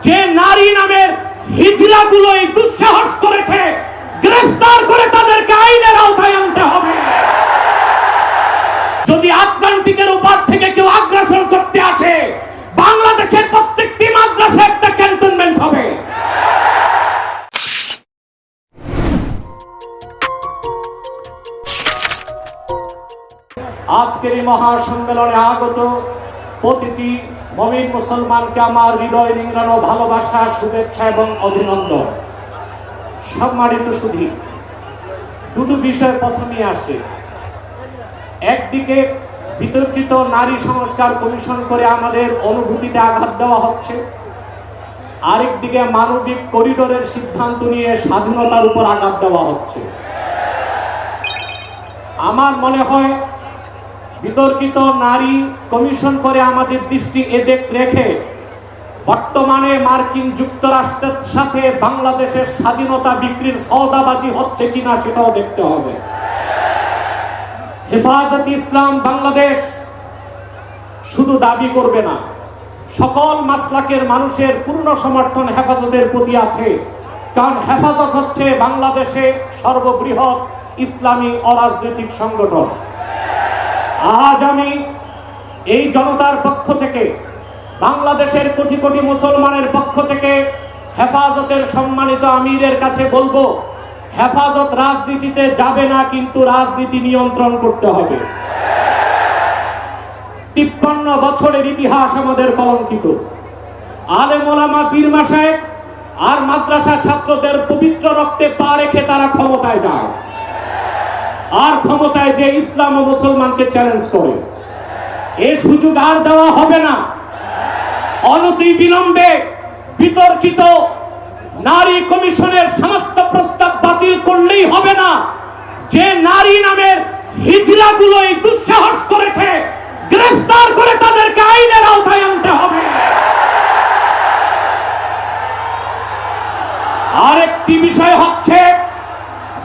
যে নারী নামের হিজড়াগুলো এই দুঃসাহস করেছে, গ্রেফতার করে তাদেরকে আইনের আওতায় আনতে হবে। যদি আটলান্টিকের ওপার থেকে কেউ আগ্রাসন করতে আসে, বাংলাদেশের প্রত্যেকটি মাদ্রাসা একটা ক্যান্টনমেন্ট হবে। আজকের এই মহাসম্মেলনে আগত প্রতিটি মুমিন মুসলমানকে আমার হৃদয় নিংড়ানো ভালোবাসা, শুভেচ্ছা এবং অভিনন্দন। সম্মানিত সুধী, দুটো বিষয় প্রথমে আসে। একদিকে বিতর্কিত নারী সংস্কার কমিশন করে আমাদের অনুভূতিতে আঘাত দেওয়া হচ্ছে, আরেকদিকে মানবিক করিডোরের সিদ্ধান্ত নিয়ে স্বাধীনতার উপর আঘাত দেওয়া হচ্ছে। আমার মনে হয় বিতর্কিত নারী কমিশন করে আমাদের দৃষ্টি এদিক রেখে বর্তমানে মার্কিন যুক্তরাষ্ট্রের সাথে বাংলাদেশের স্বাধীনতা বিক্রির সওদাবাজি হচ্ছে কিনা সেটাও দেখতে হবে। হেফাজতে ইসলাম বাংলাদেশ শুধু দাবি করবে না, সকল মাসলাকের মানুষের পূর্ণ সমর্থন হেফাজতের প্রতি আছে, কারণ হেফাজত হচ্ছে বাংলাদেশে সর্ববৃহৎ ইসলামী অরাজনৈতিক সংগঠন। আজ আমি এই জনতার পক্ষ থেকে, বাংলাদেশের কোটি কোটি মুসলমানের পক্ষ থেকে হেফাজতের সম্মানিত আমিরের কাছে বলবো, হেফাজত রাজনীতিতে যাবে না, কিন্তু রাজনীতি নিয়ন্ত্রণ করতে হবে। 53 বছরের ইতিহাস আমাদের কলঙ্কিত। আলেম ওলামা, পীর মাশায়েখ আর মাদ্রাসা ছাত্রদের পবিত্র রক্তে পা রেখে তারা ক্ষমতায় যায়, আর ক্ষমতায় যে ইসলাম ও মুসলমানকে চ্যালেঞ্জ করে। এই সুযোগ আর দেওয়া হবে না। অনতি বিলম্বে বিতর্কিত নারী কমিশনের সমস্ত প্রস্তাব বাতিল করলেই হবে না। যে নারী নামের হিজড়াগুলো এই দুঃসাহস করেছে, গ্রেফতার করে তাদেরকে আইনের আওতায় আনতে হবে। আরেকটি বিষয় হচ্ছে,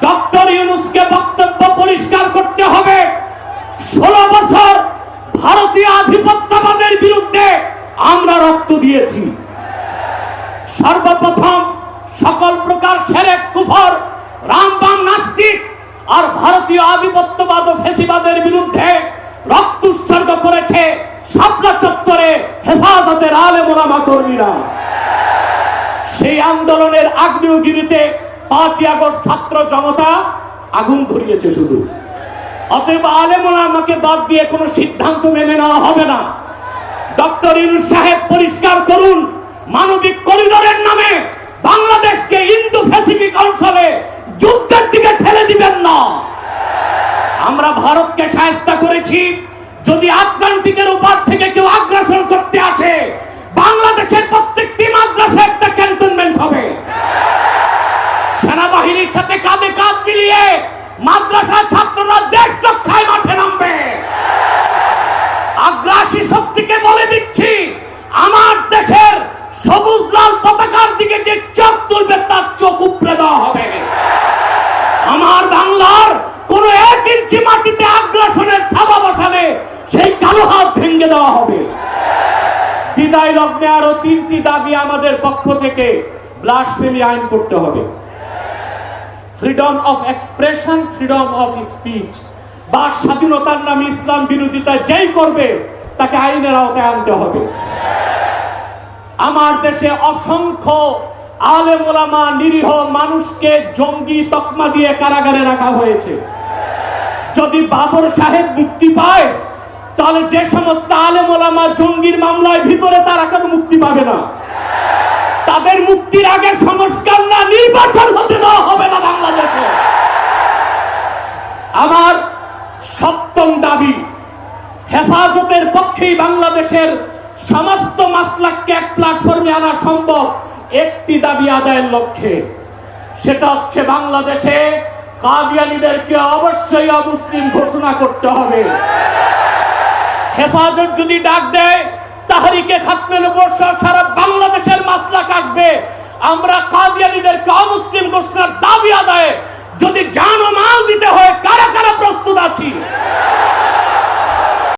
ডক্টর ইউনূসকে বক্তব্য পরিষ্কার করতে হবে। 16 বছর ভারতীয় আধিপত্যবাদের বিরুদ্ধে আমরা রক্ত দিয়েছি। সর্বপ্রথম সকল প্রকার শিরক, কুফর, রামবাম, নাস্তিক আর ভারতীয় আধিপত্যবাদ ও ফ্যাসিবাদের বিরুদ্ধে রক্ত উৎসর্গ করেছে শাপলা চত্বরে হেফাজতের আলেম ওলামা কর্মীরা। সেই আন্দোলনের আগ্নেয়গিরিতে 5ই আগস্ট ছাত্র জনতা আগুন ধরিয়েছে শুধু। অতএব আলেম ওলামাকে বাদ দিয়ে কোনো সিদ্ধান্ত মেনে নেওয়া হবে না। ডক্টর ইউনূস সাহেব পরিষ্কার করুন, মানবিক করিডোরের নামে বাংলাদেশকে ইন্দো প্যাসিফিক অঞ্চলে যুদ্ধের দিকে ঠেলে দিবেন না। আমরা ভারতকে শায়েস্তা করেছি। যদি আটলান্টিকের ওপার থেকে কেউ আগ্রাসন করতে আসে, বাংলাদেশের প্রত্যেকটি মাদ্রাসা একটা ক্যান্টনমেন্ট হবে। সেনাবাহিনীর সাথে কাঁধে কাঁধ মিলিয়ে মাদ্রাসা ছাত্ররা দেশ রক্ষায় মাঠে নামবে। আগ্রাসী শক্তিকে বলে দিচ্ছি, আমার দেশের সবুজ লাল পতাকার দিকে যে চোখ তুলবে তার চোখ উপড়ে দেওয়া হবে। আমার বাংলার কোন 1 ইঞ্চি মাটিতে আগ্রাসনের থাবা বসালে সেই কালো হাত ভেঙে দেওয়া হবে। বিদায় লগ্নে আরো 3টি দাবি আমাদের পক্ষ থেকে। ব্লাসফেমি আইন করতে হবে, freedom of expression, freedom of speech. বাক স্বাধীনতার নামে ইসলাম বিরোধিতা যেই করবে তাকে আইনের আওতায় আনতে হবে। আমার দেশে অসংখ্য আলেম ওলামা, নিরীহ মানুষকে জঙ্গি তকমা দিয়ে কারাগারে রাখা হয়েছে। যদি বাবর সাহেব মুক্তি পায়, তাহলে যে সমস্ত আলেম ওলামা জঙ্গির মামলায় ভিতরে, তারা কেন মুক্তি পাবে না? তাদের মুক্তির আগে সংস্কার না, নির্বাচন হতে দেওয়া হবে না বাংলাদেশে। আমার 7ম দাবি, হেফাজতের পক্ষেই বাংলাদেশের সমস্ত মাসলাককে এক প্ল্যাটফর্মে আনা সম্ভব একটি দাবি আদায়ের লক্ষ্যে। সেটা হচ্ছে বাংলাদেশে কাদিয়ানীদেরকে অবশ্যই অমুসলিম ঘোষণা করতে হবে। হেফাজত যদি ডাক দেয়, তাহরিকে খাতমে নবুয়্বত সারা বাংলাদেশের মাসলাক আসবে। আমরা কাদিয়ানীদেরকে অমুসলিম ঘোষণার দাবি আদায়ে যদি জান ও মাল দিতে হয়, কারা কারা প্রস্তুত আছি?